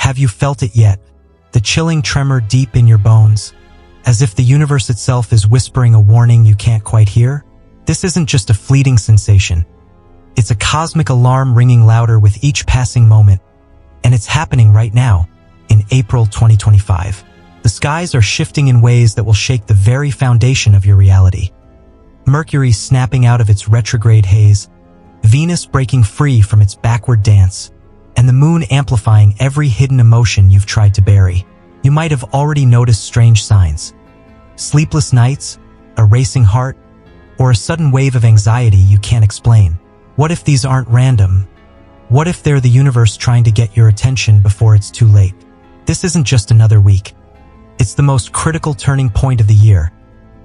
Have you felt it yet? The chilling tremor deep in your bones, as if the universe itself is whispering a warning you can't quite hear? This isn't just a fleeting sensation. It's a cosmic alarm ringing louder with each passing moment, and it's happening right now, in April 2025. The skies are shifting in ways that will shake the very foundation of your reality. Mercury snapping out of its retrograde haze, Venus breaking free from its backward dance, and the moon amplifying every hidden emotion you've tried to bury. You might have already noticed strange signs. Sleepless nights, a racing heart, or a sudden wave of anxiety you can't explain. What if these aren't random? What if they're the universe trying to get your attention before it's too late? This isn't just another week. It's the most critical turning point of the year.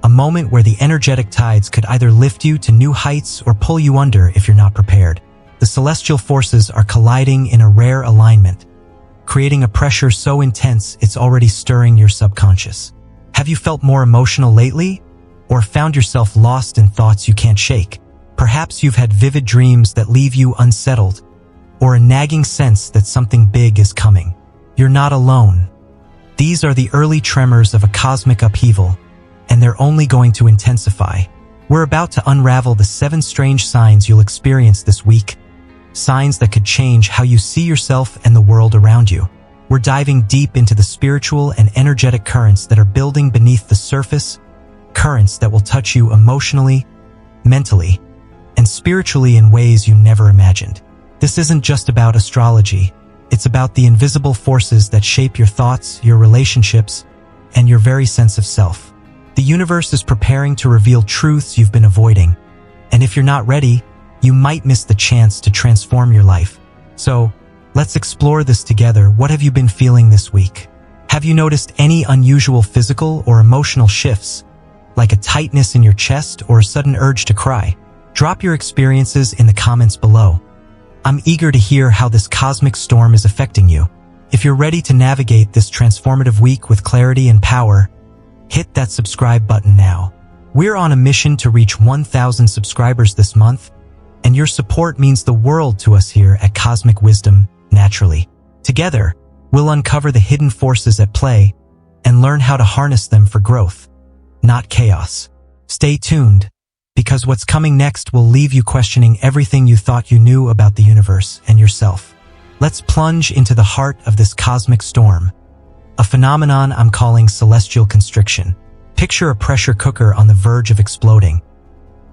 A moment where the energetic tides could either lift you to new heights or pull you under if you're not prepared. The celestial forces are colliding in a rare alignment, creating a pressure so intense it's already stirring your subconscious. Have you felt more emotional lately? Or found yourself lost in thoughts you can't shake? Perhaps you've had vivid dreams that leave you unsettled, or a nagging sense that something big is coming. You're not alone. These are the early tremors of a cosmic upheaval, and they're only going to intensify. We're about to unravel the 7 strange signs you'll experience this week, signs that could change how you see yourself and the world around you. We're diving deep into the spiritual and energetic currents that are building beneath the surface, currents that will touch you emotionally, mentally, and spiritually in ways you never imagined. This isn't just about astrology. It's about the invisible forces that shape your thoughts, your relationships, and your very sense of self. The universe is preparing to reveal truths you've been avoiding, and if you're not ready, you might miss the chance to transform your life. So, let's explore this together. What have you been feeling this week? Have you noticed any unusual physical or emotional shifts, like a tightness in your chest or a sudden urge to cry? Drop your experiences in the comments below. I'm eager to hear how this cosmic storm is affecting you. If you're ready to navigate this transformative week with clarity and power, hit that subscribe button now. We're on a mission to reach 1,000 subscribers this month, and your support means the world to us here at Cosmic Wisdom Naturally. Together, we'll uncover the hidden forces at play and learn how to harness them for growth, not chaos. Stay tuned, because what's coming next will leave you questioning everything you thought you knew about the universe and yourself. Let's plunge into the heart of this cosmic storm, a phenomenon I'm calling celestial constriction. Picture a pressure cooker on the verge of exploding.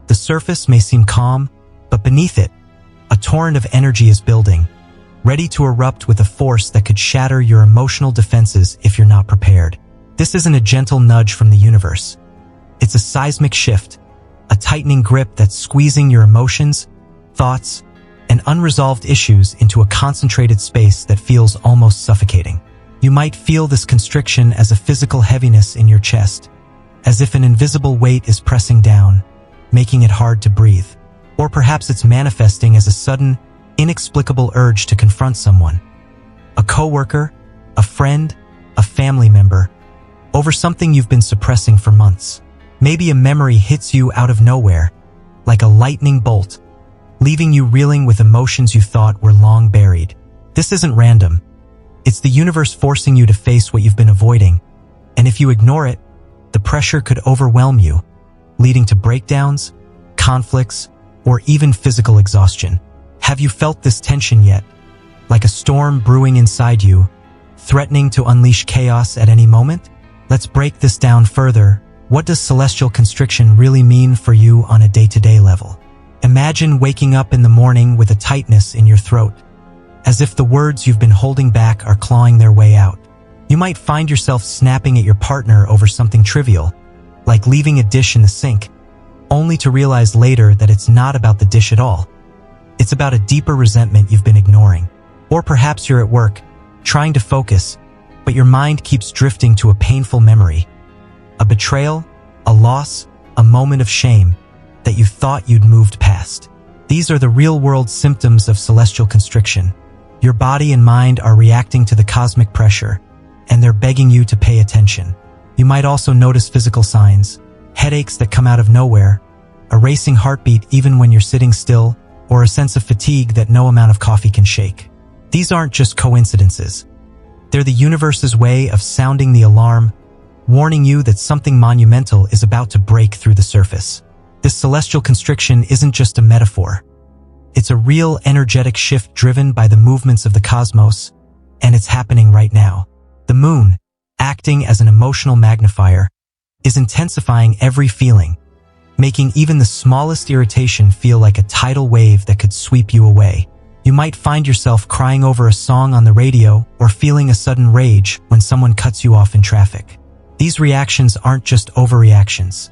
The surface may seem calm, but beneath it, a torrent of energy is building, ready to erupt with a force that could shatter your emotional defenses if you're not prepared. This isn't a gentle nudge from the universe. It's a seismic shift, a tightening grip that's squeezing your emotions, thoughts, and unresolved issues into a concentrated space that feels almost suffocating. You might feel this constriction as a physical heaviness in your chest, as if an invisible weight is pressing down, making it hard to breathe. Or perhaps it's manifesting as a sudden, inexplicable urge to confront someone, a coworker, a friend, a family member, over something you've been suppressing for months. Maybe a memory hits you out of nowhere, like a lightning bolt, leaving you reeling with emotions you thought were long buried. This isn't random. It's the universe forcing you to face what you've been avoiding, and if you ignore it, the pressure could overwhelm you, leading to breakdowns, conflicts, or even physical exhaustion. Have you felt this tension yet? Like a storm brewing inside you, threatening to unleash chaos at any moment? Let's break this down further. What does celestial constriction really mean for you on a day-to-day level? Imagine waking up in the morning with a tightness in your throat, as if the words you've been holding back are clawing their way out. You might find yourself snapping at your partner over something trivial, like leaving a dish in the sink, only to realize later that it's not about the dish at all. It's about a deeper resentment you've been ignoring. Or perhaps you're at work, trying to focus, but your mind keeps drifting to a painful memory. A betrayal, a loss, a moment of shame that you thought you'd moved past. These are the real-world symptoms of celestial constriction. Your body and mind are reacting to the cosmic pressure, and they're begging you to pay attention. You might also notice physical signs, headaches that come out of nowhere, a racing heartbeat even when you're sitting still, or a sense of fatigue that no amount of coffee can shake. These aren't just coincidences. They're the universe's way of sounding the alarm, warning you that something monumental is about to break through the surface. This celestial constriction isn't just a metaphor. It's a real energetic shift driven by the movements of the cosmos, and it's happening right now. The moon, acting as an emotional magnifier, is intensifying every feeling, making even the smallest irritation feel like a tidal wave that could sweep you away. You might find yourself crying over a song on the radio or feeling a sudden rage when someone cuts you off in traffic. These reactions aren't just overreactions.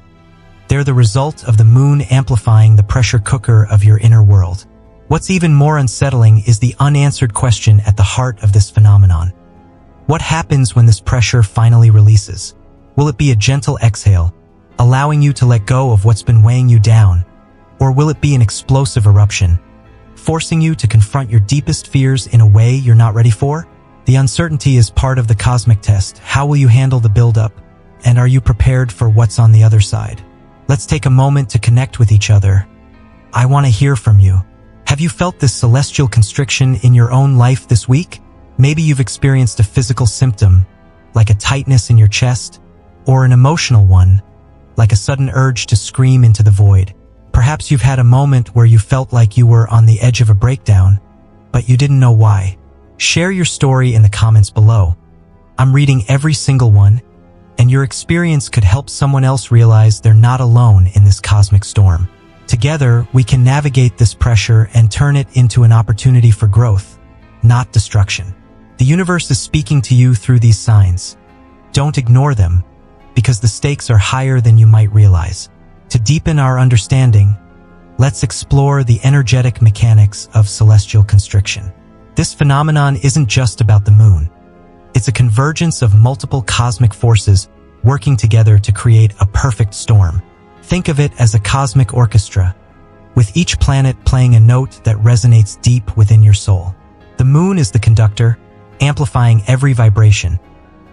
They're the result of the moon amplifying the pressure cooker of your inner world. What's even more unsettling is the unanswered question at the heart of this phenomenon. What happens when this pressure finally releases? Will it be a gentle exhale, allowing you to let go of what's been weighing you down? Or will it be an explosive eruption, forcing you to confront your deepest fears in a way you're not ready for? The uncertainty is part of the cosmic test. How will you handle the buildup? And are you prepared for what's on the other side? Let's take a moment to connect with each other. I want to hear from you. Have you felt this celestial constriction in your own life this week? Maybe you've experienced a physical symptom, like a tightness in your chest, or an emotional one, like a sudden urge to scream into the void. Perhaps you've had a moment where you felt like you were on the edge of a breakdown, but you didn't know why. Share your story in the comments below. I'm reading every single one, and your experience could help someone else realize they're not alone in this cosmic storm. Together, we can navigate this pressure and turn it into an opportunity for growth, not destruction. The universe is speaking to you through these signs. Don't ignore them, because the stakes are higher than you might realize. To deepen our understanding, let's explore the energetic mechanics of celestial constriction. This phenomenon isn't just about the moon. It's a convergence of multiple cosmic forces working together to create a perfect storm. Think of it as a cosmic orchestra, with each planet playing a note that resonates deep within your soul. The moon is the conductor, amplifying every vibration.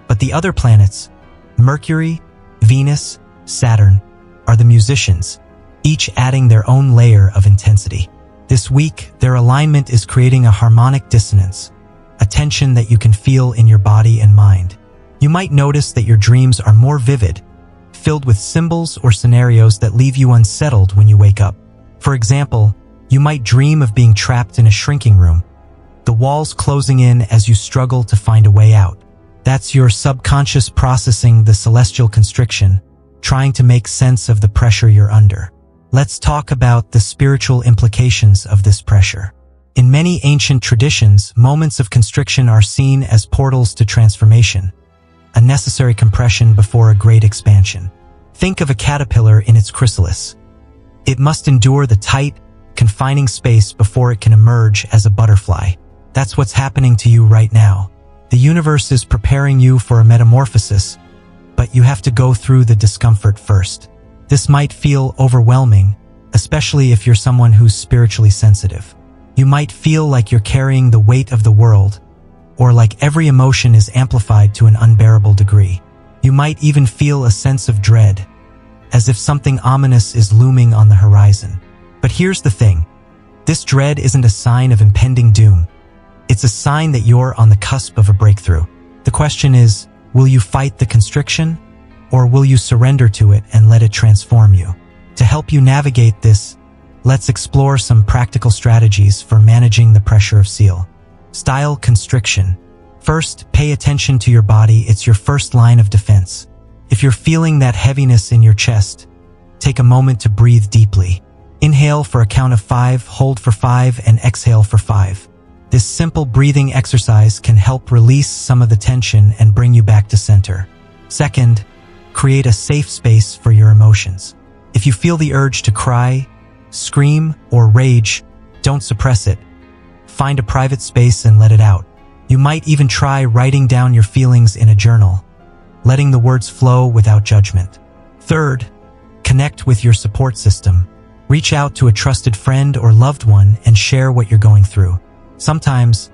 But the other planets, Mercury, Venus, Saturn, are the musicians, each adding their own layer of intensity. This week, their alignment is creating a harmonic dissonance, a tension that you can feel in your body and mind. You might notice that your dreams are more vivid, filled with symbols or scenarios that leave you unsettled when you wake up. For example, you might dream of being trapped in a shrinking room, the walls closing in as you struggle to find a way out. That's your subconscious processing the celestial constriction, trying to make sense of the pressure you're under. Let's talk about the spiritual implications of this pressure. In many ancient traditions, moments of constriction are seen as portals to transformation, a necessary compression before a great expansion. Think of a caterpillar in its chrysalis. It must endure the tight, confining space before it can emerge as a butterfly. That's what's happening to you right now. The universe is preparing you for a metamorphosis, but you have to go through the discomfort first. This might feel overwhelming, especially if you're someone who's spiritually sensitive. You might feel like you're carrying the weight of the world, or like every emotion is amplified to an unbearable degree. You might even feel a sense of dread, as if something ominous is looming on the horizon. But here's the thing. This dread isn't a sign of impending doom. It's a sign that you're on the cusp of a breakthrough. The question is, will you fight the constriction, or will you surrender to it and let it transform you? To help you navigate this, let's explore some practical strategies for managing the pressure of celestial constriction. First, pay attention to your body. It's your first line of defense. If you're feeling that heaviness in your chest, take a moment to breathe deeply. Inhale for a count of 5, hold for 5, and exhale for 5. This simple breathing exercise can help release some of the tension and bring you back to center. Second, create a safe space for your emotions. If you feel the urge to cry, scream, or rage, don't suppress it. Find a private space and let it out. You might even try writing down your feelings in a journal, letting the words flow without judgment. Third, connect with your support system. Reach out to a trusted friend or loved one and share what you're going through. Sometimes,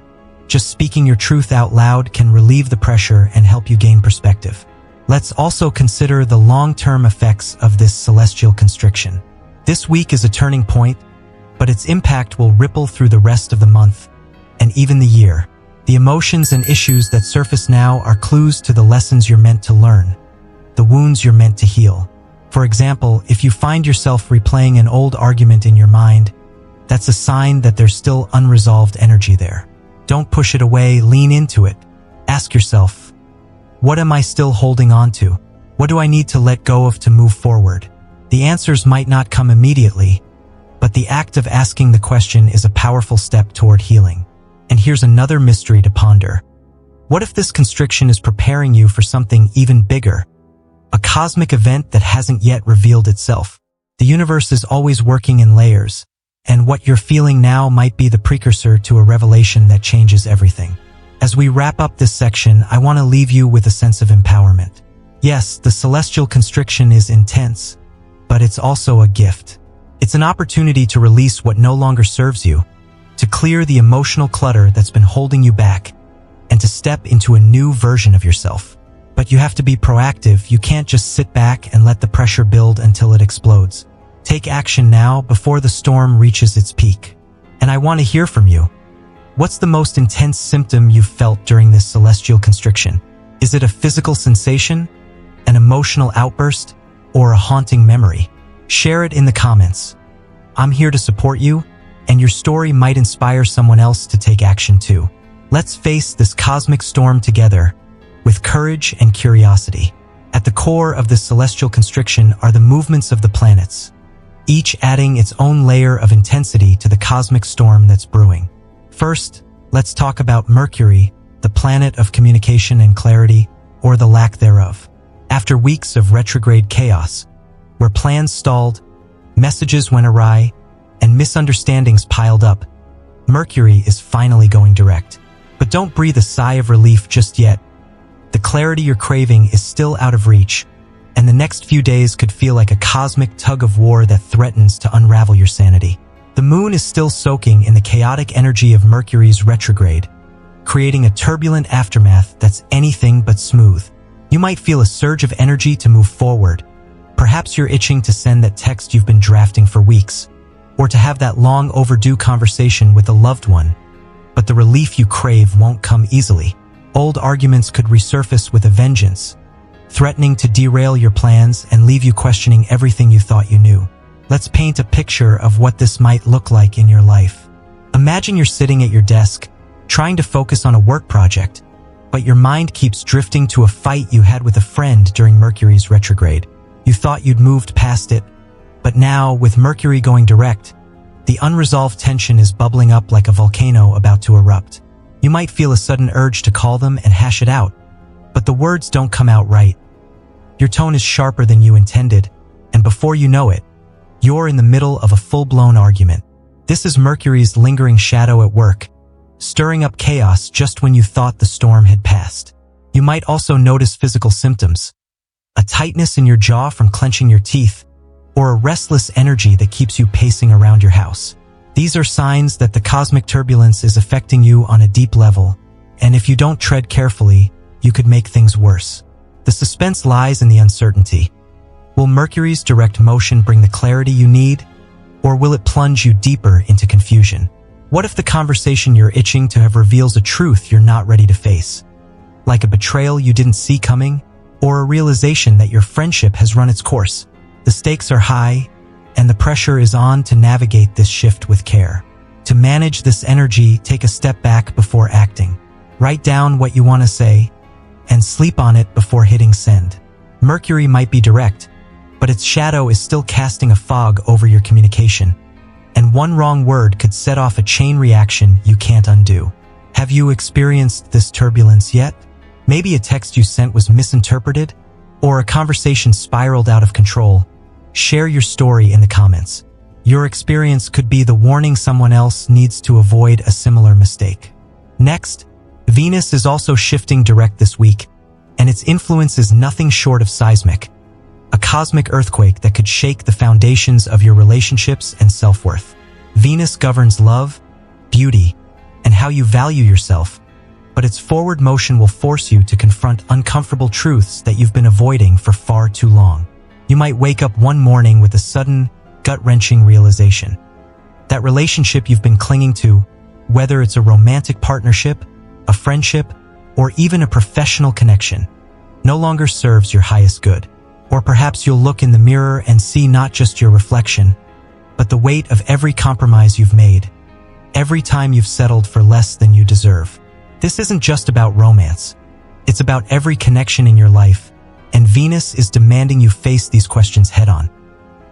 just speaking your truth out loud can relieve the pressure and help you gain perspective. Let's also consider the long-term effects of this celestial constriction. This week is a turning point, but its impact will ripple through the rest of the month and even the year. The emotions and issues that surface now are clues to the lessons you're meant to learn, the wounds you're meant to heal. For example, if you find yourself replaying an old argument in your mind, that's a sign that there's still unresolved energy there. Don't push it away, lean into it. Ask yourself, what am I still holding on to? What do I need to let go of to move forward? The answers might not come immediately, but the act of asking the question is a powerful step toward healing. And here's another mystery to ponder. What if this constriction is preparing you for something even bigger? A cosmic event that hasn't yet revealed itself. The universe is always working in layers, and what you're feeling now might be the precursor to a revelation that changes everything. As we wrap up this section, I want to leave you with a sense of empowerment. Yes, the celestial constriction is intense, but it's also a gift. It's an opportunity to release what no longer serves you, to clear the emotional clutter that's been holding you back, and to step into a new version of yourself. But you have to be proactive. You can't just sit back and let the pressure build until it explodes. Take action now before the storm reaches its peak. And I want to hear from you. What's the most intense symptom you've felt during this celestial constriction? Is it a physical sensation, an emotional outburst, or a haunting memory? Share it in the comments. I'm here to support you, and your story might inspire someone else to take action too. Let's face this cosmic storm together, with courage and curiosity. At the core of this celestial constriction are the movements of the planets, each adding its own layer of intensity to the cosmic storm that's brewing. First, let's talk about Mercury, the planet of communication and clarity, or the lack thereof. After weeks of retrograde chaos, where plans stalled, messages went awry, and misunderstandings piled up, Mercury is finally going direct. But don't breathe a sigh of relief just yet. The clarity you're craving is still out of reach, and the next few days could feel like a cosmic tug-of-war that threatens to unravel your sanity. The moon is still soaking in the chaotic energy of Mercury's retrograde, creating a turbulent aftermath that's anything but smooth. You might feel a surge of energy to move forward. Perhaps you're itching to send that text you've been drafting for weeks, or to have that long overdue conversation with a loved one. But the relief you crave won't come easily. Old arguments could resurface with a vengeance, threatening to derail your plans and leave you questioning everything you thought you knew. Let's paint a picture of what this might look like in your life. Imagine you're sitting at your desk, trying to focus on a work project, but your mind keeps drifting to a fight you had with a friend during Mercury's retrograde. You thought you'd moved past it, but now, with Mercury going direct, the unresolved tension is bubbling up like a volcano about to erupt. You might feel a sudden urge to call them and hash it out, but the words don't come out right. Your tone is sharper than you intended, and before you know it, you're in the middle of a full-blown argument. This is Mercury's lingering shadow at work, stirring up chaos just when you thought the storm had passed. You might also notice physical symptoms, a tightness in your jaw from clenching your teeth, or a restless energy that keeps you pacing around your house. These are signs that the cosmic turbulence is affecting you on a deep level, and if you don't tread carefully, you could make things worse. The suspense lies in the uncertainty. Will Mercury's direct motion bring the clarity you need, or will it plunge you deeper into confusion? What if the conversation you're itching to have reveals a truth you're not ready to face? Like a betrayal you didn't see coming, or a realization that your friendship has run its course? The stakes are high, and the pressure is on to navigate this shift with care. To manage this energy, take a step back before acting. Write down what you want to say, and sleep on it before hitting send. Mercury might be direct, but its shadow is still casting a fog over your communication, and one wrong word could set off a chain reaction you can't undo. Have you experienced this turbulence yet? Maybe a text you sent was misinterpreted, or a conversation spiraled out of control. Share your story in the comments. Your experience could be the warning someone else needs to avoid a similar mistake. Next, Venus is also shifting direct this week, and its influence is nothing short of seismic, a cosmic earthquake that could shake the foundations of your relationships and self-worth. Venus governs love, beauty, and how you value yourself, but its forward motion will force you to confront uncomfortable truths that you've been avoiding for far too long. You might wake up one morning with a sudden, gut-wrenching realization. That relationship you've been clinging to, whether it's a romantic partnership, a friendship, or even a professional connection no longer serves your highest good. Or perhaps you'll look in the mirror and see not just your reflection, but the weight of every compromise you've made, every time you've settled for less than you deserve. This isn't just about romance. It's about every connection in your life, and Venus is demanding you face these questions head-on.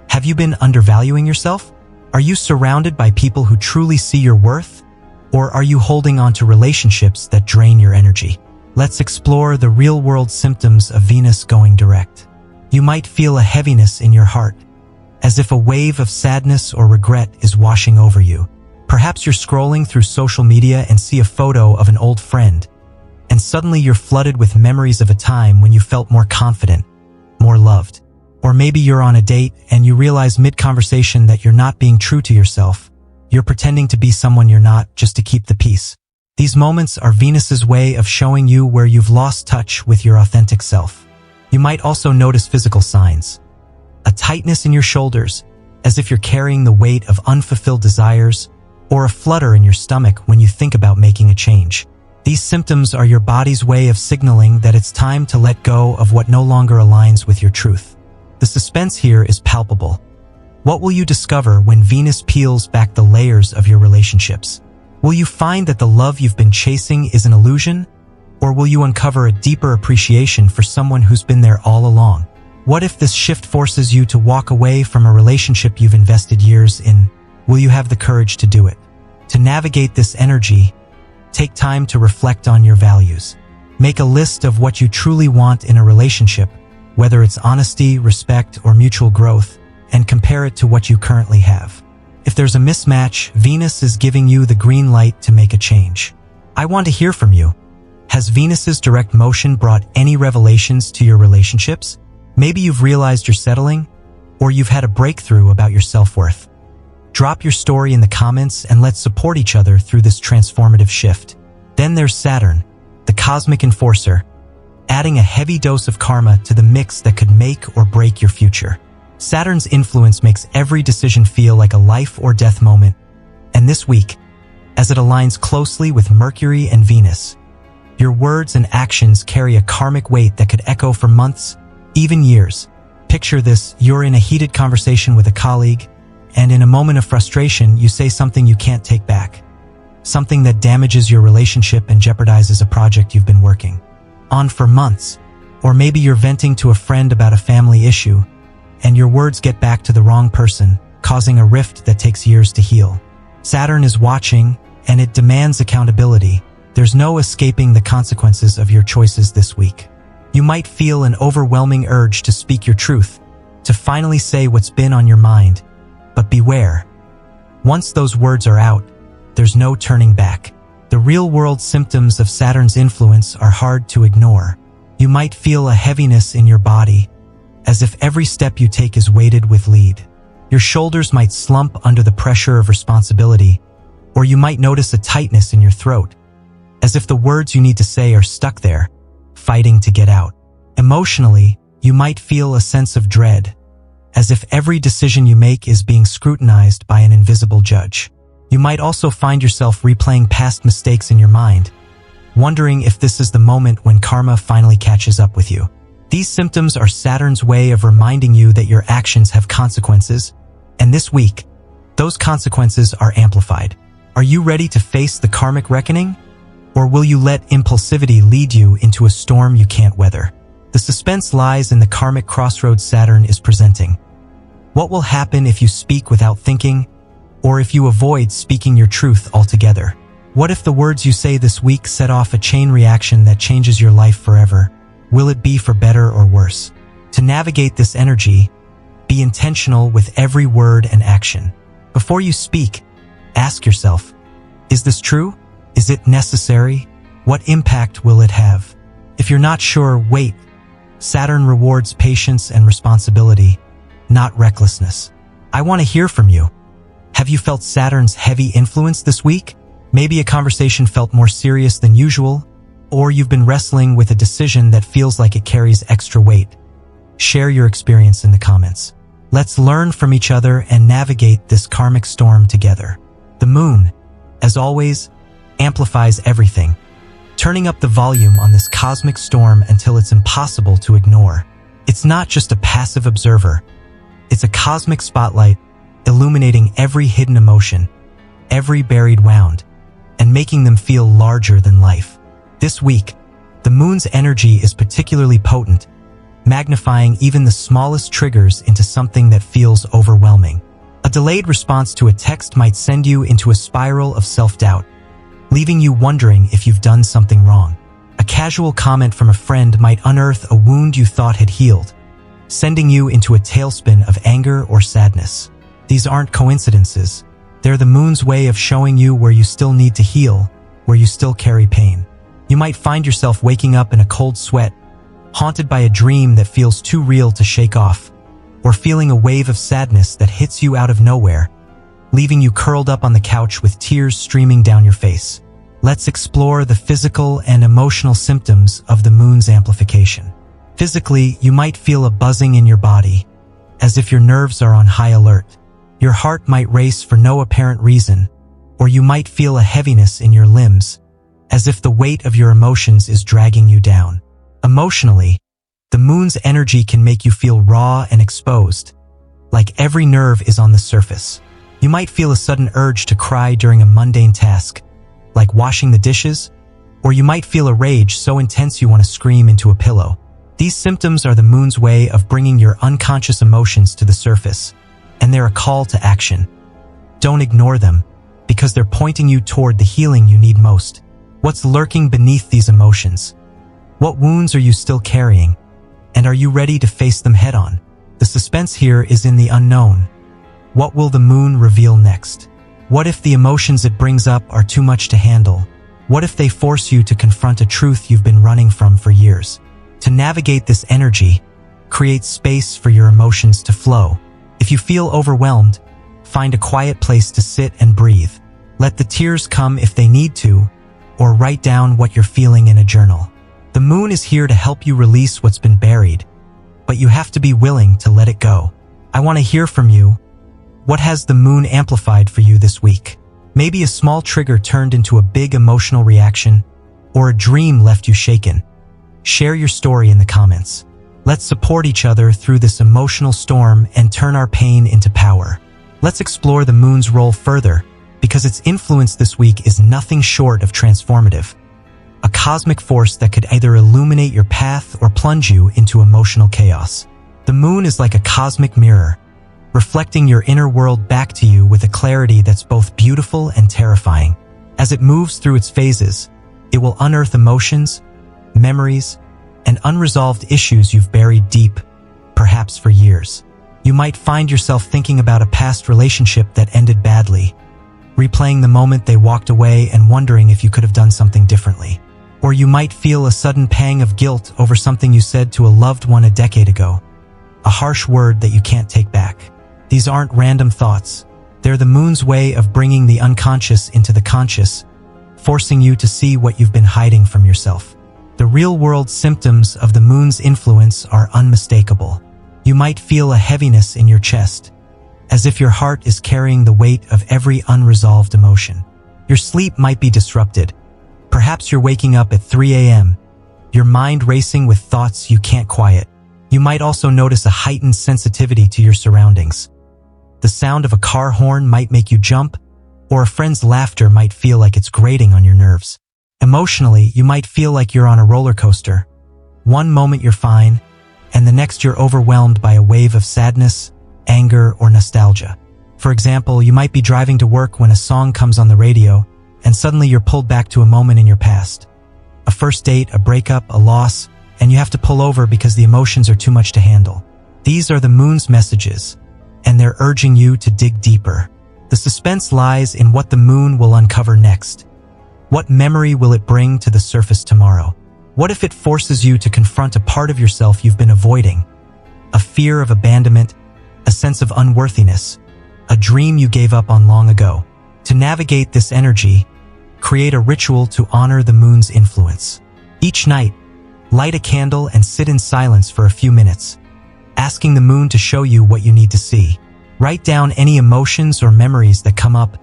Have you been undervaluing yourself? Are you surrounded by people who truly see your worth? Or are you holding on to relationships that drain your energy? Let's explore the real-world symptoms of Venus going direct. You might feel a heaviness in your heart, as if a wave of sadness or regret is washing over you. Perhaps you're scrolling through social media and see a photo of an old friend, and suddenly you're flooded with memories of a time when you felt more confident, more loved. Or maybe you're on a date and you realize mid-conversation that you're not being true to yourself. You're pretending to be someone you're not just to keep the peace. These moments are Venus's way of showing you where you've lost touch with your authentic self. You might also notice physical signs. A tightness in your shoulders, as if you're carrying the weight of unfulfilled desires, or a flutter in your stomach when you think about making a change. These symptoms are your body's way of signaling that it's time to let go of what no longer aligns with your truth. The suspense here is palpable. What will you discover when Venus peels back the layers of your relationships? Will you find that the love you've been chasing is an illusion? Or will you uncover a deeper appreciation for someone who's been there all along? What if this shift forces you to walk away from a relationship you've invested years in? Will you have the courage to do it? To navigate this energy, take time to reflect on your values. Make a list of what you truly want in a relationship, whether it's honesty, respect, or mutual growth, and compare it to what you currently have. If there's a mismatch, Venus is giving you the green light to make a change. I want to hear from you. Has Venus's direct motion brought any revelations to your relationships? Maybe you've realized you're settling, or you've had a breakthrough about your self-worth. Drop your story in the comments and let's support each other through this transformative shift. Then there's Saturn, the cosmic enforcer, adding a heavy dose of karma to the mix that could make or break your future. Saturn's influence makes every decision feel like a life or death moment. And this week, as it aligns closely with Mercury and Venus, your words and actions carry a karmic weight that could echo for months, even years. Picture this: you're in a heated conversation with a colleague, and in a moment of frustration, you say something you can't take back. Something that damages your relationship and jeopardizes a project you've been working on for months. Or maybe you're venting to a friend about a family issue, and your words get back to the wrong person, causing a rift that takes years to heal. Saturn is watching, and it demands accountability. There's no escaping the consequences of your choices this week. You might feel an overwhelming urge to speak your truth, to finally say what's been on your mind. But beware. Once those words are out, there's no turning back. The real-world symptoms of Saturn's influence are hard to ignore. You might feel a heaviness in your body, as if every step you take is weighted with lead. Your shoulders might slump under the pressure of responsibility, or you might notice a tightness in your throat, as if the words you need to say are stuck there, fighting to get out. Emotionally, you might feel a sense of dread, as if every decision you make is being scrutinized by an invisible judge. You might also find yourself replaying past mistakes in your mind, wondering if this is the moment when karma finally catches up with you. These symptoms are Saturn's way of reminding you that your actions have consequences, and this week, those consequences are amplified. Are you ready to face the karmic reckoning? Or will you let impulsivity lead you into a storm you can't weather? The suspense lies in the karmic crossroads Saturn is presenting. What will happen if you speak without thinking, or if you avoid speaking your truth altogether? What if the words you say this week set off a chain reaction that changes your life forever? Will it be for better or worse? To navigate this energy, be intentional with every word and action. Before you speak, ask yourself, is this true? Is it necessary? What impact will it have? If you're not sure, wait. Saturn rewards patience and responsibility, not recklessness. I want to hear from you. Have you felt Saturn's heavy influence this week? Maybe a conversation felt more serious than usual, or you've been wrestling with a decision that feels like it carries extra weight. Share your experience in the comments. Let's learn from each other and navigate this karmic storm together. The moon, as always, amplifies everything. turning up the volume on this cosmic storm until it's impossible to ignore. It's not just a passive observer. It's a cosmic spotlight illuminating every hidden emotion, every buried wound, and making them feel larger than life. This week, the moon's energy is particularly potent, magnifying even the smallest triggers into something that feels overwhelming. A delayed response to a text might send you into a spiral of self-doubt, leaving you wondering if you've done something wrong. A casual comment from a friend might unearth a wound you thought had healed, sending you into a tailspin of anger or sadness. These aren't coincidences. They're the moon's way of showing you where you still need to heal, where you still carry pain. You might find yourself waking up in a cold sweat, haunted by a dream that feels too real to shake off, or feeling a wave of sadness that hits you out of nowhere, leaving you curled up on the couch with tears streaming down your face. Let's explore the physical and emotional symptoms of the moon's amplification. Physically, you might feel a buzzing in your body, as if your nerves are on high alert. Your heart might race for no apparent reason, or you might feel a heaviness in your limbs, as if the weight of your emotions is dragging you down. Emotionally, the moon's energy can make you feel raw and exposed, like every nerve is on the surface. You might feel a sudden urge to cry during a mundane task, like washing the dishes, or you might feel a rage so intense you want to scream into a pillow. These symptoms are the moon's way of bringing your unconscious emotions to the surface, and they're a call to action. Don't ignore them, because they're pointing you toward the healing you need most. What's lurking beneath these emotions? What wounds are you still carrying? And are you ready to face them head-on? The suspense here is in the unknown. What will the moon reveal next? What if the emotions it brings up are too much to handle? What if they force you to confront a truth you've been running from for years? To navigate this energy, create space for your emotions to flow. If you feel overwhelmed, find a quiet place to sit and breathe. Let the tears come if they need to, or write down what you're feeling in a journal. The moon is here to help you release what's been buried, but you have to be willing to let it go. I want to hear from you. What has the moon amplified for you this week? Maybe a small trigger turned into a big emotional reaction, or a dream left you shaken. Share your story in the comments. Let's support each other through this emotional storm and turn our pain into power. Let's explore the moon's role further, because its influence this week is nothing short of transformative. A cosmic force that could either illuminate your path or plunge you into emotional chaos. The moon is like a cosmic mirror, reflecting your inner world back to you with a clarity that's both beautiful and terrifying. As it moves through its phases, it will unearth emotions, memories, and unresolved issues you've buried deep, perhaps for years. You might find yourself thinking about a past relationship that ended badly, replaying the moment they walked away and wondering if you could have done something differently. Or you might feel a sudden pang of guilt over something you said to a loved one a decade ago, a harsh word that you can't take back. These aren't random thoughts. They're the moon's way of bringing the unconscious into the conscious, forcing you to see what you've been hiding from yourself. The real-world symptoms of the moon's influence are unmistakable. You might feel a heaviness in your chest, as if your heart is carrying the weight of every unresolved emotion. Your sleep might be disrupted. Perhaps you're waking up at 3 a.m., your mind racing with thoughts you can't quiet. You might also notice a heightened sensitivity to your surroundings. The sound of a car horn might make you jump, or a friend's laughter might feel like it's grating on your nerves. Emotionally, you might feel like you're on a roller coaster. One moment you're fine, and the next you're overwhelmed by a wave of sadness, anger, or nostalgia. For example, you might be driving to work when a song comes on the radio, and suddenly you're pulled back to a moment in your past. A first date, a breakup, a loss, and you have to pull over because the emotions are too much to handle. These are the moon's messages, and they're urging you to dig deeper. The suspense lies in what the moon will uncover next. What memory will it bring to the surface tomorrow? What if it forces you to confront a part of yourself you've been avoiding? A fear of abandonment, a sense of unworthiness, a dream you gave up on long ago. To navigate this energy, create a ritual to honor the moon's influence. Each night, light a candle and sit in silence for a few minutes, asking the moon to show you what you need to see. Write down any emotions or memories that come up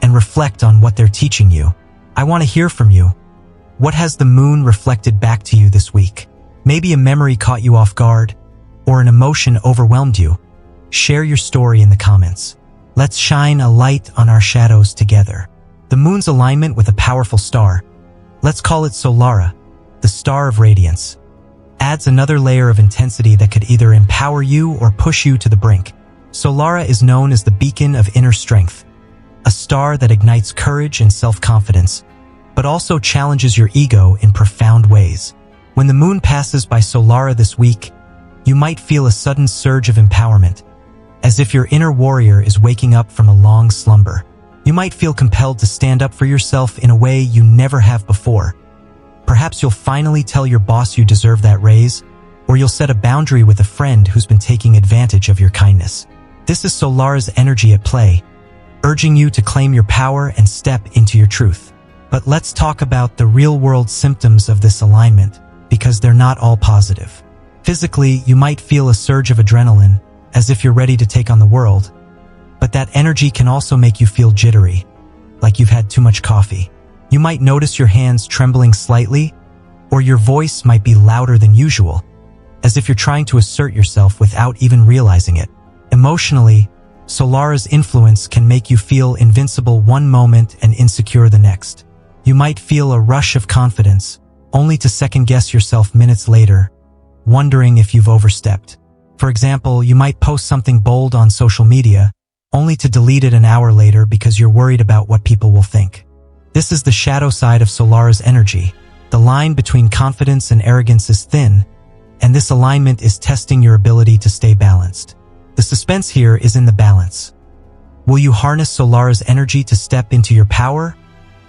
and reflect on what they're teaching you. I want to hear from you. What has the moon reflected back to you this week? Maybe a memory caught you off guard, or an emotion overwhelmed you. Share your story in the comments. Let's shine a light on our shadows together. The moon's alignment with a powerful star, let's call it Solara, the star of radiance, adds another layer of intensity that could either empower you or push you to the brink. Solara is known as the beacon of inner strength, a star that ignites courage and self-confidence, but also challenges your ego in profound ways. When the moon passes by Solara this week, you might feel a sudden surge of empowerment, as if your inner warrior is waking up from a long slumber. You might feel compelled to stand up for yourself in a way you never have before. Perhaps you'll finally tell your boss you deserve that raise, or you'll set a boundary with a friend who's been taking advantage of your kindness. This is Solara's energy at play, urging you to claim your power and step into your truth. But let's talk about the real-world symptoms of this alignment, because they're not all positive. Physically, you might feel a surge of adrenaline, as if you're ready to take on the world. But that energy can also make you feel jittery, like you've had too much coffee. You might notice your hands trembling slightly, or your voice might be louder than usual, as if you're trying to assert yourself without even realizing it. Emotionally, Solara's influence can make you feel invincible one moment and insecure the next. You might feel a rush of confidence, only to second-guess yourself minutes later, wondering if you've overstepped. For example, you might post something bold on social media, only to delete it an hour later because you're worried about what people will think. This is the shadow side of Solara's energy. The line between confidence and arrogance is thin, and this alignment is testing your ability to stay balanced. The suspense here is in the balance. Will you harness Solara's energy to step into your power,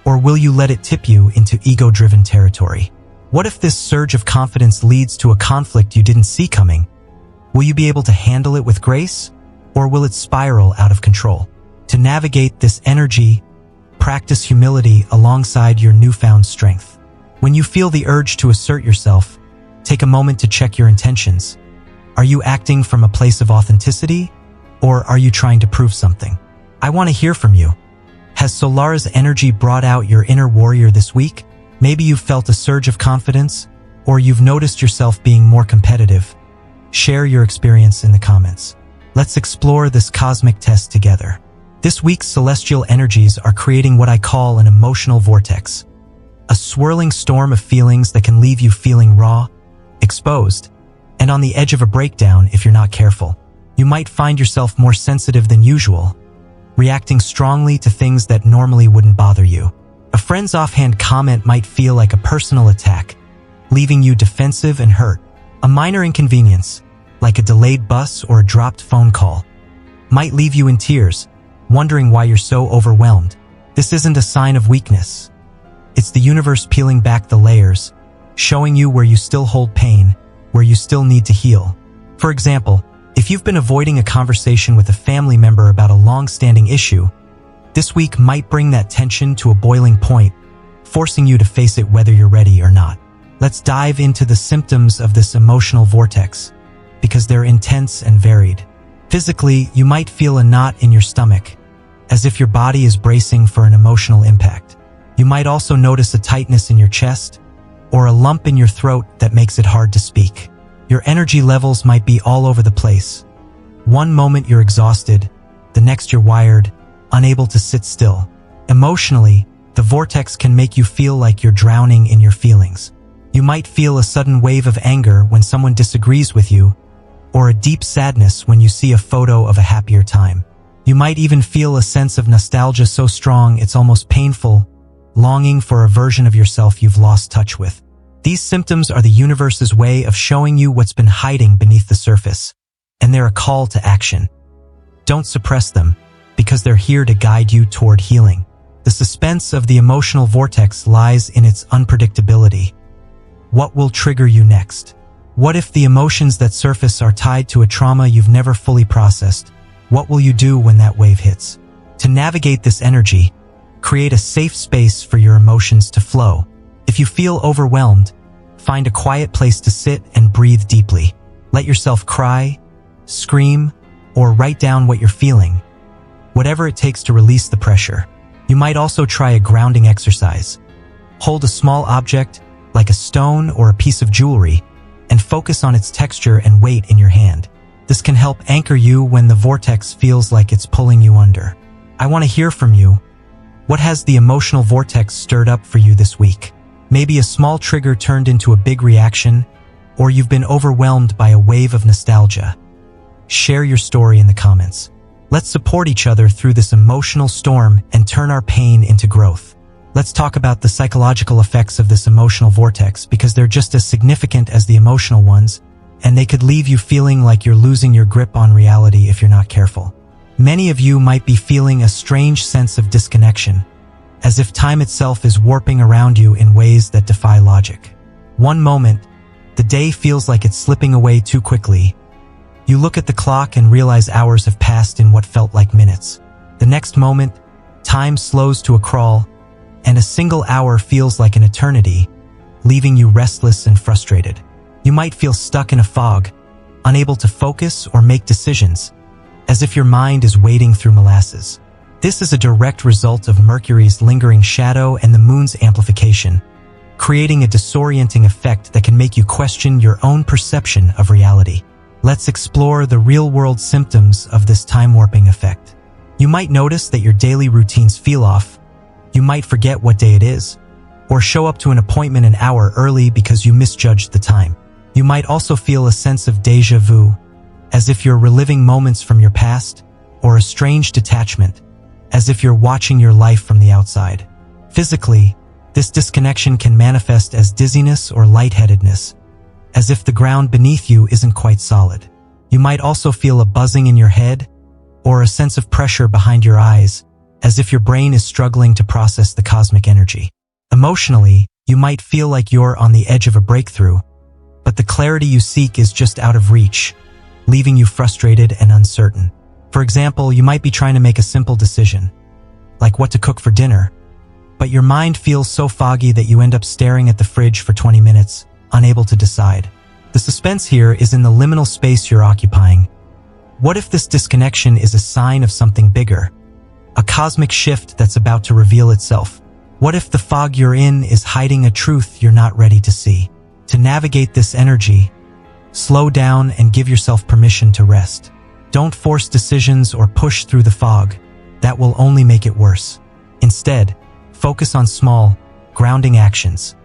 or will you let it tip you into ego-driven territory? What if this surge of confidence leads to a conflict you didn't see coming? Will you be able to handle it with grace, or will it spiral out of control? To navigate this energy, practice humility alongside your newfound strength. When you feel the urge to assert yourself, take a moment to check your intentions. Are you acting from a place of authenticity, or are you trying to prove something? I want to hear from you. Has Solara's energy brought out your inner warrior this week? Maybe you've felt a surge of confidence, or you've noticed yourself being more competitive. Share your experience in the comments. Let's explore this cosmic test together. This week's celestial energies are creating what I call an emotional vortex, a swirling storm of feelings that can leave you feeling raw, exposed, and on the edge of a breakdown if you're not careful. You might find yourself more sensitive than usual, reacting strongly to things that normally wouldn't bother you. A friend's offhand comment might feel like a personal attack, leaving you defensive and hurt. A minor inconvenience, like a delayed bus or a dropped phone call, might leave you in tears, wondering why you're so overwhelmed. This isn't a sign of weakness. It's the universe peeling back the layers, showing you where you still hold pain, where you still need to heal. For example, if you've been avoiding a conversation with a family member about a long-standing issue, this week might bring that tension to a boiling point, forcing you to face it whether you're ready or not. Let's dive into the symptoms of this emotional vortex, because they're intense and varied. Physically, you might feel a knot in your stomach, as if your body is bracing for an emotional impact. You might also notice a tightness in your chest, or a lump in your throat that makes it hard to speak. Your energy levels might be all over the place. One moment you're exhausted, the next you're wired, unable to sit still. Emotionally, the vortex can make you feel like you're drowning in your feelings. You might feel a sudden wave of anger when someone disagrees with you, or a deep sadness when you see a photo of a happier time. You might even feel a sense of nostalgia so strong it's almost painful, longing for a version of yourself you've lost touch with. These symptoms are the universe's way of showing you what's been hiding beneath the surface, and they're a call to action. Don't suppress them, because they're here to guide you toward healing. The suspense of the emotional vortex lies in its unpredictability. What will trigger you next? What if the emotions that surface are tied to a trauma you've never fully processed? What will you do when that wave hits? To navigate this energy, create a safe space for your emotions to flow. If you feel overwhelmed, find a quiet place to sit and breathe deeply. Let yourself cry, scream, or write down what you're feeling, whatever it takes to release the pressure. You might also try a grounding exercise, Hold a small object, like a stone or a piece of jewelry, and focus on its texture and weight in your hand. This can help anchor you when the vortex feels like it's pulling you under. I want to hear from you. What has the emotional vortex stirred up for you this week? Maybe a small trigger turned into a big reaction, or you've been overwhelmed by a wave of nostalgia. Share your story in the comments. Let's support each other through this emotional storm and turn our pain into growth. Let's talk about the psychological effects of this emotional vortex because they're just as significant as the emotional ones, and they could leave you feeling like you're losing your grip on reality if you're not careful. Many of you might be feeling a strange sense of disconnection, as if time itself is warping around you in ways that defy logic. One moment, the day feels like it's slipping away too quickly. You look at the clock and realize hours have passed in what felt like minutes. The next moment, time slows to a crawl, and a single hour feels like an eternity, leaving you restless and frustrated. You might feel stuck in a fog, unable to focus or make decisions, as if your mind is wading through molasses. This is a direct result of Mercury's lingering shadow and the moon's amplification, creating a disorienting effect that can make you question your own perception of reality. Let's explore the real-world symptoms of this time-warping effect. You might notice that your daily routines feel off. You might forget what day it is, or show up to an appointment an hour early because you misjudged the time. You might also feel a sense of déjà vu, as if you're reliving moments from your past, or a strange detachment, as if you're watching your life from the outside. Physically, this disconnection can manifest as dizziness or lightheadedness, as if the ground beneath you isn't quite solid. You might also feel a buzzing in your head, or a sense of pressure behind your eyes, as if your brain is struggling to process the cosmic energy. Emotionally, you might feel like you're on the edge of a breakthrough, but the clarity you seek is just out of reach, leaving you frustrated and uncertain. For example, you might be trying to make a simple decision, like what to cook for dinner, but your mind feels so foggy that you end up staring at the fridge for 20 minutes, unable to decide. The suspense here is in the liminal space you're occupying. What if this disconnection is a sign of something bigger? A cosmic shift that's about to reveal itself? What if the fog you're in is hiding a truth you're not ready to see? To navigate this energy, slow down and give yourself permission to rest. Don't force decisions or push through the fog. That will only make it worse. Instead, focus on small, grounding actions.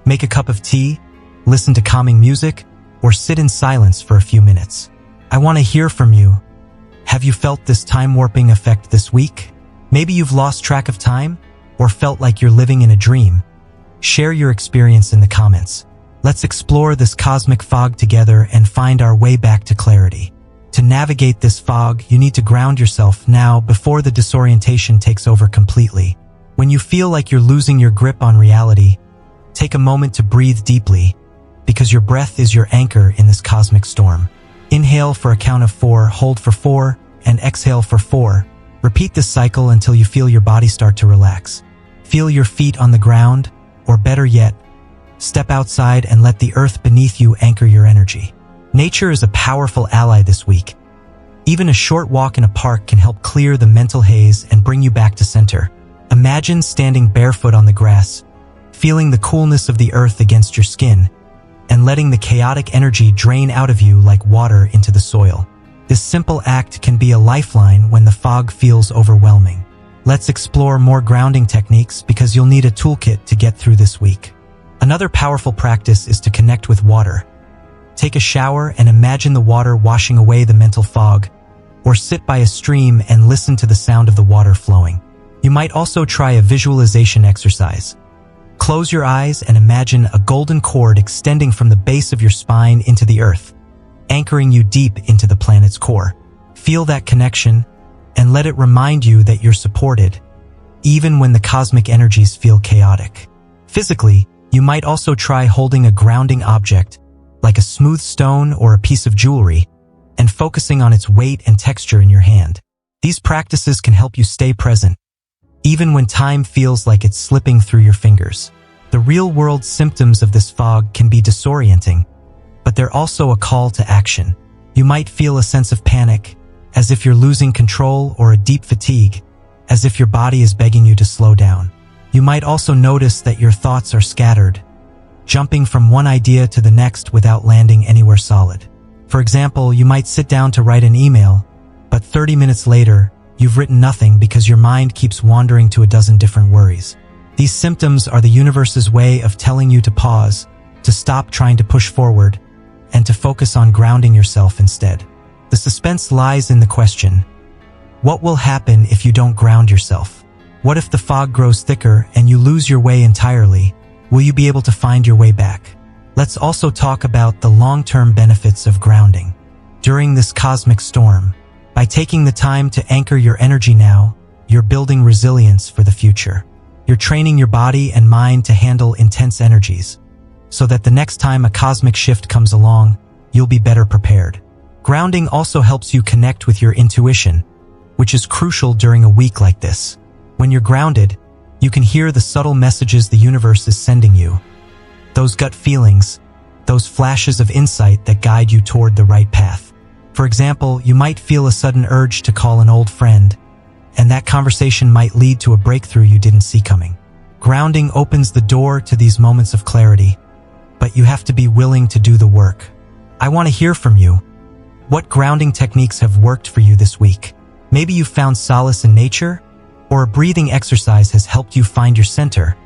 Make a cup of tea, listen to calming music, or sit in silence for a few minutes. I want to hear from you. Have you felt this time-warping effect this week? Maybe you've lost track of time, or felt like you're living in a dream. Share your experience in the comments. Let's explore this cosmic fog together and find our way back to clarity. To navigate this fog, you need to ground yourself now before the disorientation takes over completely. When you feel like you're losing your grip on reality, take a moment to breathe deeply, because your breath is your anchor in this cosmic storm. Inhale for a count of 4, hold for 4, and exhale for 4. Repeat this cycle until you feel your body start to relax. Feel your feet on the ground, or better yet, step outside and let the earth beneath you anchor your energy. Nature is a powerful ally this week. Even a short walk in a park can help clear the mental haze and bring you back to center. Imagine standing barefoot on the grass, feeling the coolness of the earth against your skin, and letting the chaotic energy drain out of you like water into the soil. This simple act can be a lifeline when the fog feels overwhelming. Let's explore more grounding techniques because you'll need a toolkit to get through this week. Another powerful practice is to connect with water. Take a shower and imagine the water washing away the mental fog, or sit by a stream and listen to the sound of the water flowing. You might also try a visualization exercise. Close your eyes and imagine a golden cord extending from the base of your spine into the earth, anchoring you deep into the planet's core. Feel that connection and let it remind you that you're supported, even when the cosmic energies feel chaotic. Physically, you might also try holding a grounding object, like a smooth stone or a piece of jewelry, and focusing on its weight and texture in your hand. These practices can help you stay present, even when time feels like it's slipping through your fingers. The real-world symptoms of this fog can be disorienting, but they're also a call to action. You might feel a sense of panic, as if you're losing control, or a deep fatigue, as if your body is begging you to slow down. You might also notice that your thoughts are scattered, jumping from one idea to the next without landing anywhere solid. For example, you might sit down to write an email, but 30 minutes later, you've written nothing because your mind keeps wandering to a dozen different worries. These symptoms are the universe's way of telling you to pause, to stop trying to push forward, and to focus on grounding yourself instead. The suspense lies in the question, what will happen if you don't ground yourself? What if the fog grows thicker and you lose your way entirely? Will you be able to find your way back? Let's also talk about the long-term benefits of grounding. During this cosmic storm, by taking the time to anchor your energy now, you're building resilience for the future. You're training your body and mind to handle intense energies, so that the next time a cosmic shift comes along, you'll be better prepared. Grounding also helps you connect with your intuition, which is crucial during a week like this. When you're grounded, you can hear the subtle messages the universe is sending you. Those gut feelings, those flashes of insight that guide you toward the right path. For example, you might feel a sudden urge to call an old friend, and that conversation might lead to a breakthrough you didn't see coming. Grounding opens the door to these moments of clarity, but you have to be willing to do the work. I want to hear from you. What grounding techniques have worked for you this week? Maybe you found solace in nature, or a breathing exercise has helped you find your center.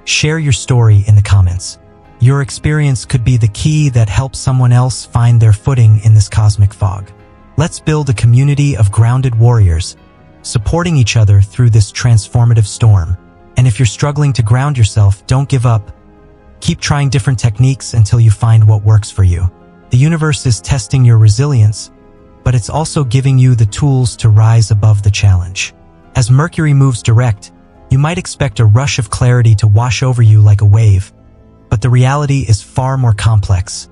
Share your story in the comments. Your experience could be the key that helps someone else find their footing in this cosmic fog. Let's build a community of grounded warriors, supporting each other through this transformative storm. And if you're struggling to ground yourself, don't give up. Keep trying different techniques until you find what works for you. The universe is testing your resilience, but it's also giving you the tools to rise above the challenge. As Mercury moves direct, you might expect a rush of clarity to wash over you like a wave, but the reality is far more complex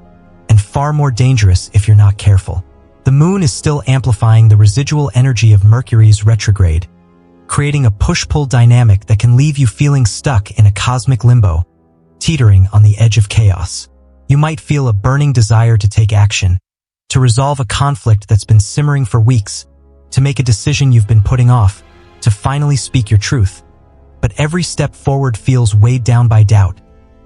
and far more dangerous if you're not careful. The moon is still amplifying the residual energy of Mercury's retrograde, creating a push-pull dynamic that can leave you feeling stuck in a cosmic limbo, teetering on the edge of chaos. You might feel a burning desire to take action, to resolve a conflict that's been simmering for weeks, to make a decision you've been putting off, to finally speak your truth. But every step forward feels weighed down by doubt,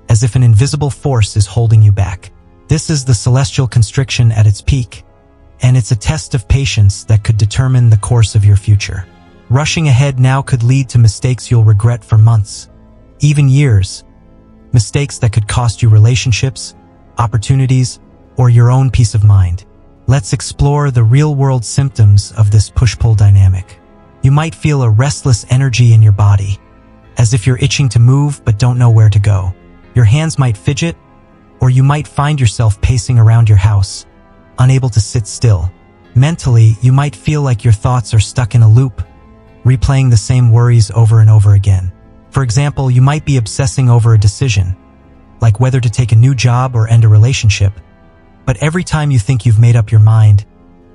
as if an invisible force is holding you back. This is the Celestial Constriction at its peak, and it's a test of patience that could determine the course of your future. Rushing ahead now could lead to mistakes you'll regret for months, even years. Mistakes that could cost you relationships, opportunities, or your own peace of mind. Let's explore the real-world symptoms of this push-pull dynamic. You might feel a restless energy in your body, as if you're itching to move but don't know where to go. Your hands might fidget, or you might find yourself pacing around your house, unable to sit still. Mentally, you might feel like your thoughts are stuck in a loop, replaying the same worries over and over again. For example, you might be obsessing over a decision, like whether to take a new job or end a relationship. But every time you think you've made up your mind,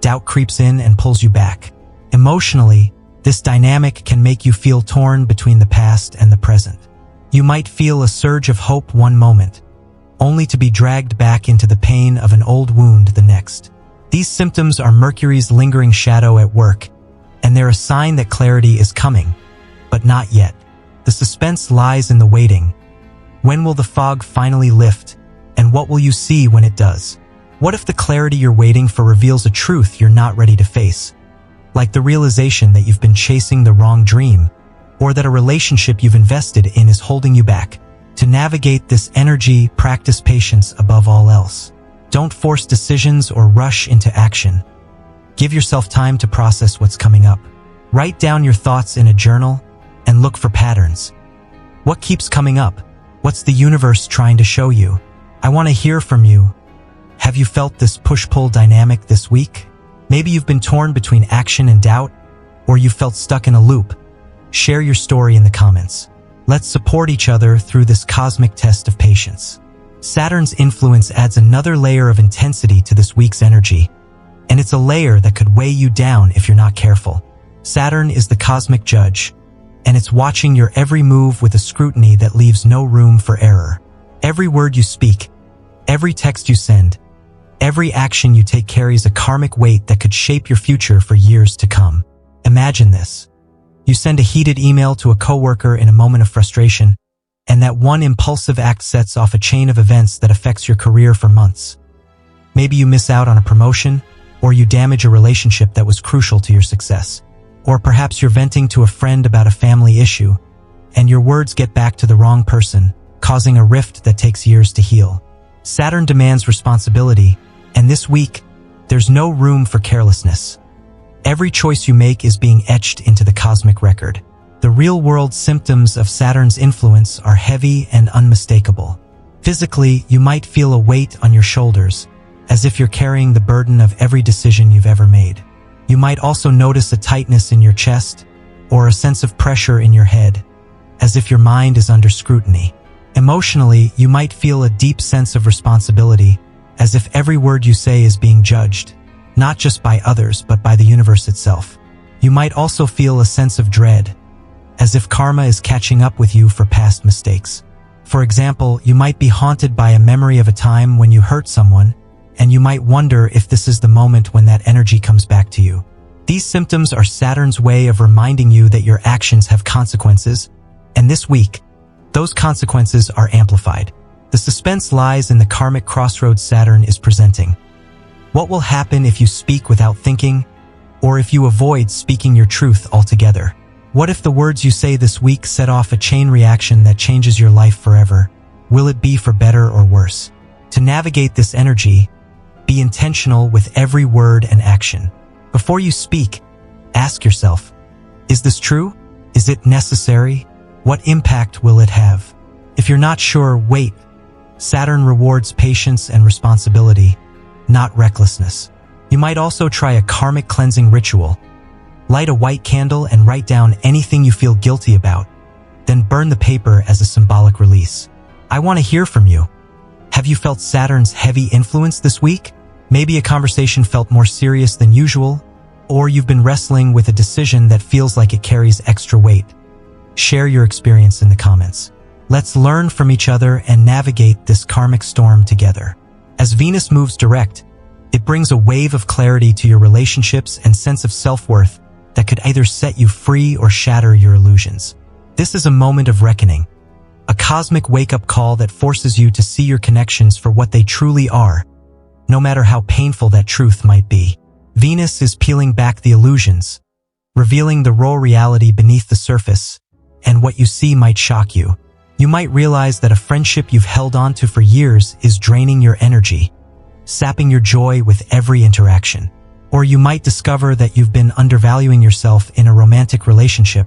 doubt creeps in and pulls you back. Emotionally, this dynamic can make you feel torn between the past and the present. You might feel a surge of hope one moment, only to be dragged back into the pain of an old wound the next. These symptoms are Mercury's lingering shadow at work, and they're a sign that clarity is coming, but not yet. The suspense lies in the waiting. When will the fog finally lift, and what will you see when it does? What if the clarity you're waiting for reveals a truth you're not ready to face? Like the realization that you've been chasing the wrong dream, or that a relationship you've invested in is holding you back. To navigate this energy, practice patience above all else. Don't force decisions or rush into action. Give yourself time to process what's coming up. Write down your thoughts in a journal and look for patterns. What keeps coming up? What's the universe trying to show you? I want to hear from you. Have you felt this push-pull dynamic this week? Maybe you've been torn between action and doubt, or you felt stuck in a loop. Share your story in the comments. Let's support each other through this cosmic test of patience. Saturn's influence adds another layer of intensity to this week's energy, and it's a layer that could weigh you down if you're not careful. Saturn is the cosmic judge, and it's watching your every move with a scrutiny that leaves no room for error. Every word you speak, every text you send, every action you take carries a karmic weight that could shape your future for years to come. Imagine this. You send a heated email to a coworker in a moment of frustration, and that one impulsive act sets off a chain of events that affects your career for months. Maybe you miss out on a promotion, or you damage a relationship that was crucial to your success. Or perhaps you're venting to a friend about a family issue, and your words get back to the wrong person, causing a rift that takes years to heal. Saturn demands responsibility, and this week, there's no room for carelessness. Every choice you make is being etched into the cosmic record. The real-world symptoms of Saturn's influence are heavy and unmistakable. Physically, you might feel a weight on your shoulders, as if you're carrying the burden of every decision you've ever made. You might also notice a tightness in your chest, or a sense of pressure in your head, as if your mind is under scrutiny. Emotionally, you might feel a deep sense of responsibility, as if every word you say is being judged, not just by others but by the universe itself. You might also feel a sense of dread, as if karma is catching up with you for past mistakes. For example, you might be haunted by a memory of a time when you hurt someone, and you might wonder if this is the moment when that energy comes back to you. These symptoms are Saturn's way of reminding you that your actions have consequences, and this week, those consequences are amplified. The suspense lies in the karmic crossroads Saturn is presenting. What will happen if you speak without thinking, or if you avoid speaking your truth altogether? What if the words you say this week set off a chain reaction that changes your life forever? Will it be for better or worse? To navigate this energy, be intentional with every word and action. Before you speak, ask yourself, is this true? Is it necessary? What impact will it have? If you're not sure, wait. Saturn rewards patience and responsibility, not recklessness. You might also try a karmic cleansing ritual. Light a white candle and write down anything you feel guilty about, then burn the paper as a symbolic release. I want to hear from you. Have you felt Saturn's heavy influence this week? Maybe a conversation felt more serious than usual, or you've been wrestling with a decision that feels like it carries extra weight. Share your experience in the comments. Let's learn from each other and navigate this karmic storm together. As Venus moves direct, it brings a wave of clarity to your relationships and sense of self-worth that could either set you free or shatter your illusions. This is a moment of reckoning, a cosmic wake-up call that forces you to see your connections for what they truly are, no matter how painful that truth might be. Venus is peeling back the illusions, revealing the raw reality beneath the surface, and what you see might shock you. You might realize that a friendship you've held on to for years is draining your energy, sapping your joy with every interaction. Or you might discover that you've been undervaluing yourself in a romantic relationship,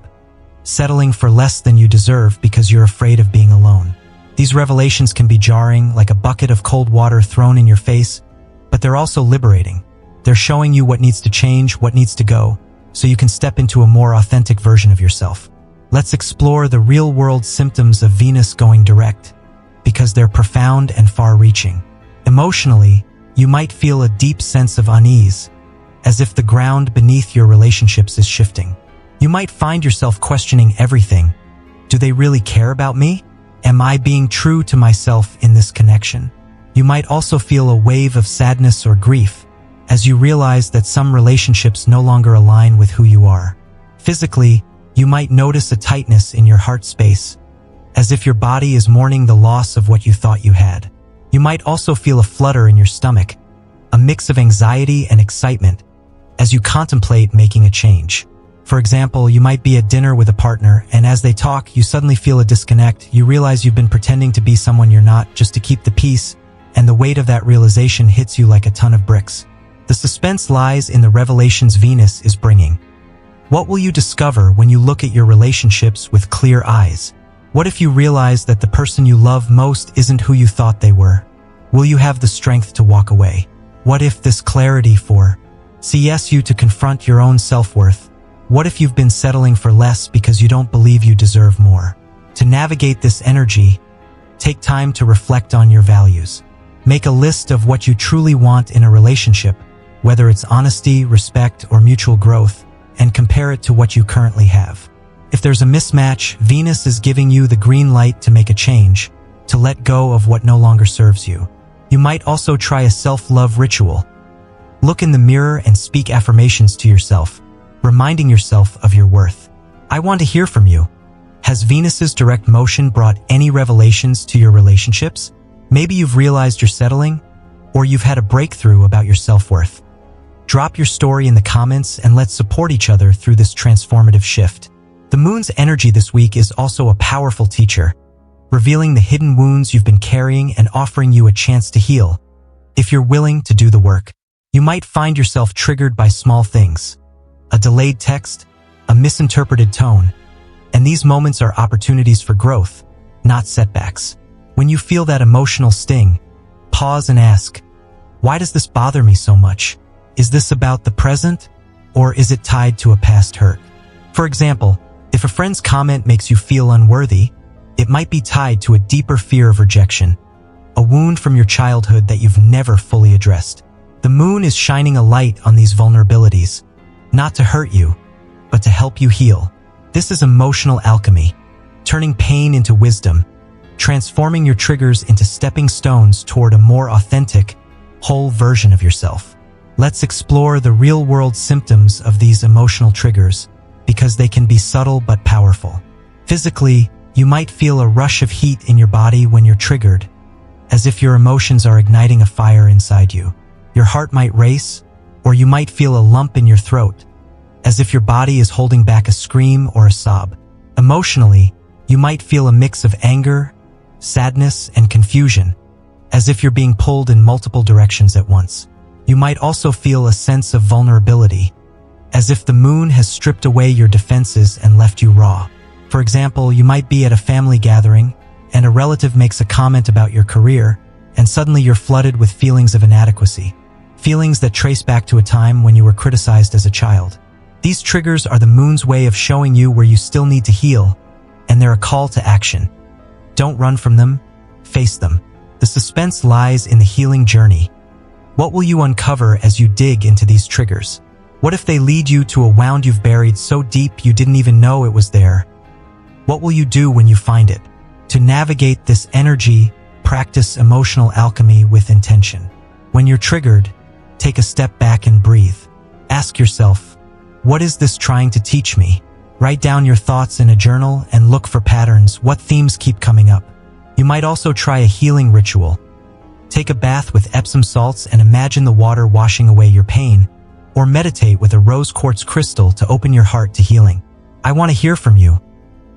settling for less than you deserve because you're afraid of being alone. These revelations can be jarring, like a bucket of cold water thrown in your face, but they're also liberating. They're showing you what needs to change, what needs to go, so you can step into a more authentic version of yourself. Let's explore the real-world symptoms of Venus going direct, because they're profound and far-reaching. Emotionally, you might feel a deep sense of unease, as if the ground beneath your relationships is shifting. You might find yourself questioning everything. Do they really care about me? Am I being true to myself in this connection? You might also feel a wave of sadness or grief, as you realize that some relationships no longer align with who you are. Physically, you might notice a tightness in your heart space, as if your body is mourning the loss of what you thought you had. You might also feel a flutter in your stomach, a mix of anxiety and excitement, as you contemplate making a change. For example, you might be at dinner with a partner, and as they talk, you suddenly feel a disconnect. You realize you've been pretending to be someone you're not just to keep the peace, and the weight of that realization hits you like a ton of bricks. The suspense lies in the revelations Venus is bringing. What will you discover when you look at your relationships with clear eyes? What if you realize that the person you love most isn't who you thought they were? Will you have the strength to walk away? What if this clarity forces you to confront your own self-worth? What if you've been settling for less because you don't believe you deserve more? To navigate this energy, take time to reflect on your values. Make a list of what you truly want in a relationship, whether it's honesty, respect, or mutual growth, and compare it to what you currently have. If there's a mismatch, Venus is giving you the green light to make a change, to let go of what no longer serves you. You might also try a self-love ritual. Look in the mirror and speak affirmations to yourself, reminding yourself of your worth. I want to hear from you. Has Venus's direct motion brought any revelations to your relationships? Maybe you've realized you're settling, or you've had a breakthrough about your self-worth. Drop your story in the comments and let's support each other through this transformative shift. The moon's energy this week is also a powerful teacher, revealing the hidden wounds you've been carrying and offering you a chance to heal. If you're willing to do the work, you might find yourself triggered by small things, a delayed text, a misinterpreted tone, and these moments are opportunities for growth, not setbacks. When you feel that emotional sting, pause and ask, why does this bother me so much? Is this about the present, or is it tied to a past hurt? For example, if a friend's comment makes you feel unworthy, it might be tied to a deeper fear of rejection, a wound from your childhood that you've never fully addressed. The moon is shining a light on these vulnerabilities, not to hurt you, but to help you heal. This is emotional alchemy, turning pain into wisdom, transforming your triggers into stepping stones toward a more authentic, whole version of yourself. Let's explore the real-world symptoms of these emotional triggers, because they can be subtle but powerful. Physically, you might feel a rush of heat in your body when you're triggered, as if your emotions are igniting a fire inside you. Your heart might race, or you might feel a lump in your throat, as if your body is holding back a scream or a sob. Emotionally, you might feel a mix of anger, sadness, and confusion, as if you're being pulled in multiple directions at once. You might also feel a sense of vulnerability, as if the moon has stripped away your defenses and left you raw. For example, you might be at a family gathering, and a relative makes a comment about your career, and suddenly you're flooded with feelings of inadequacy, feelings that trace back to a time when you were criticized as a child. These triggers are the moon's way of showing you where you still need to heal, and they're a call to action. Don't run from them, face them. The suspense lies in the healing journey. What will you uncover as you dig into these triggers? What if they lead you to a wound you've buried so deep you didn't even know it was there? What will you do when you find it? To navigate this energy, practice emotional alchemy with intention. When you're triggered, take a step back and breathe. Ask yourself, what is this trying to teach me? Write down your thoughts in a journal and look for patterns. What themes keep coming up? You might also try a healing ritual. Take a bath with Epsom salts and imagine the water washing away your pain, or meditate with a rose quartz crystal to open your heart to healing. I want to hear from you.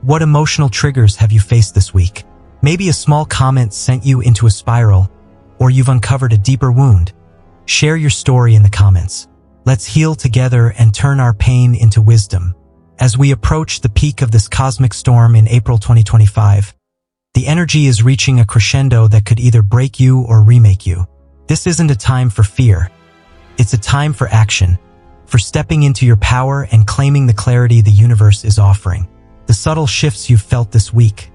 What emotional triggers have you faced this week? Maybe a small comment sent you into a spiral, or you've uncovered a deeper wound. Share your story in the comments. Let's heal together and turn our pain into wisdom. As we approach the peak of this cosmic storm in April 2025, the energy is reaching a crescendo that could either break you or remake you. This isn't a time for fear. It's a time for action, for stepping into your power and claiming the clarity the universe is offering. The subtle shifts you've felt this week,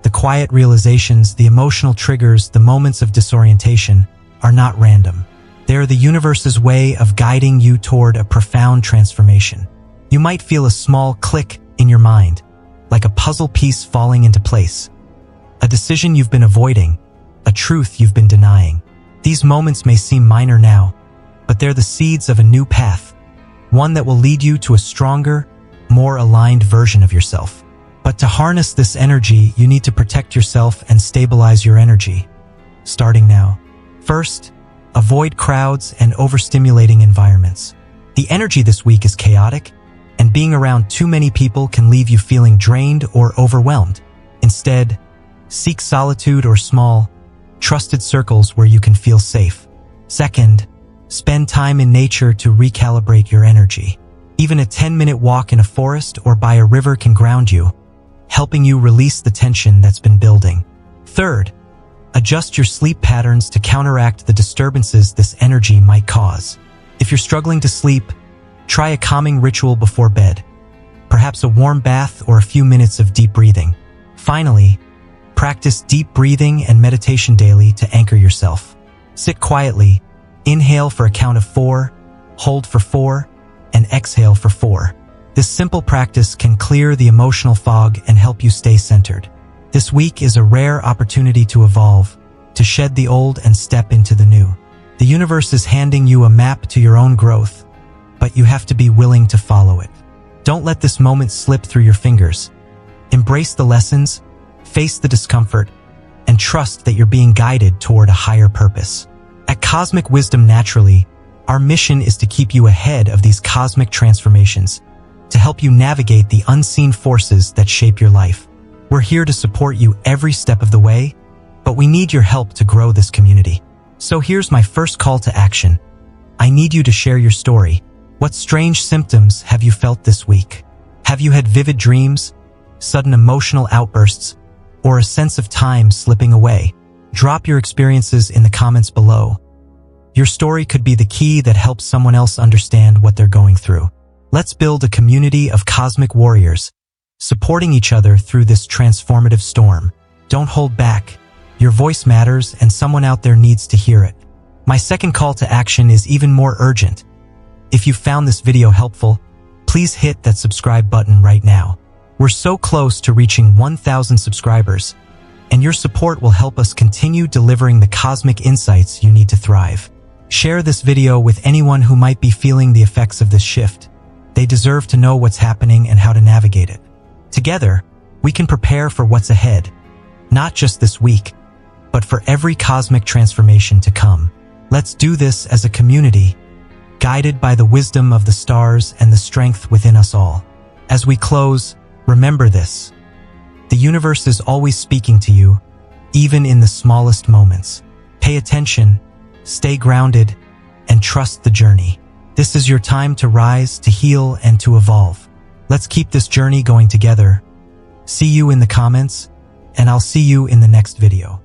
the quiet realizations, the emotional triggers, the moments of disorientation, are not random. They are the universe's way of guiding you toward a profound transformation. You might feel a small click in your mind, like a puzzle piece falling into place. A decision you've been avoiding, a truth you've been denying. These moments may seem minor now, but they're the seeds of a new path, one that will lead you to a stronger, more aligned version of yourself. But to harness this energy, you need to protect yourself and stabilize your energy. Starting now. First, avoid crowds and overstimulating environments. The energy this week is chaotic, and being around too many people can leave you feeling drained or overwhelmed. Instead, seek solitude or small, trusted circles where you can feel safe. Second, spend time in nature to recalibrate your energy. Even a 10-minute walk in a forest or by a river can ground you, helping you release the tension that's been building. Third, adjust your sleep patterns to counteract the disturbances this energy might cause. If you're struggling to sleep, try a calming ritual before bed, perhaps a warm bath or a few minutes of deep breathing. Finally, practice deep breathing and meditation daily to anchor yourself. Sit quietly, inhale for a count of 4, hold for 4, and exhale for 4. This simple practice can clear the emotional fog and help you stay centered. This week is a rare opportunity to evolve, to shed the old and step into the new. The universe is handing you a map to your own growth, but you have to be willing to follow it. Don't let this moment slip through your fingers. Embrace the lessons, face the discomfort, and trust that you're being guided toward a higher purpose. At Cosmic Wisdom Naturally, our mission is to keep you ahead of these cosmic transformations, to help you navigate the unseen forces that shape your life. We're here to support you every step of the way, but we need your help to grow this community. So here's my first call to action. I need you to share your story. What strange symptoms have you felt this week? Have you had vivid dreams, sudden emotional outbursts, or a sense of time slipping away? Drop your experiences in the comments below. Your story could be the key that helps someone else understand what they're going through. Let's build a community of cosmic warriors, supporting each other through this transformative storm. Don't hold back. Your voice matters, and someone out there needs to hear it. My second call to action is even more urgent. If you found this video helpful, please hit that subscribe button right now. We're so close to reaching 1,000 subscribers, and your support will help us continue delivering the cosmic insights you need to thrive. Share this video with anyone who might be feeling the effects of this shift. They deserve to know what's happening and how to navigate it. Together, we can prepare for what's ahead, not just this week, but for every cosmic transformation to come. Let's do this as a community, guided by the wisdom of the stars and the strength within us all. As we close, remember this. The universe is always speaking to you, even in the smallest moments. Pay attention, stay grounded, and trust the journey. This is your time to rise, to heal, and to evolve. Let's keep this journey going together. See you in the comments, and I'll see you in the next video.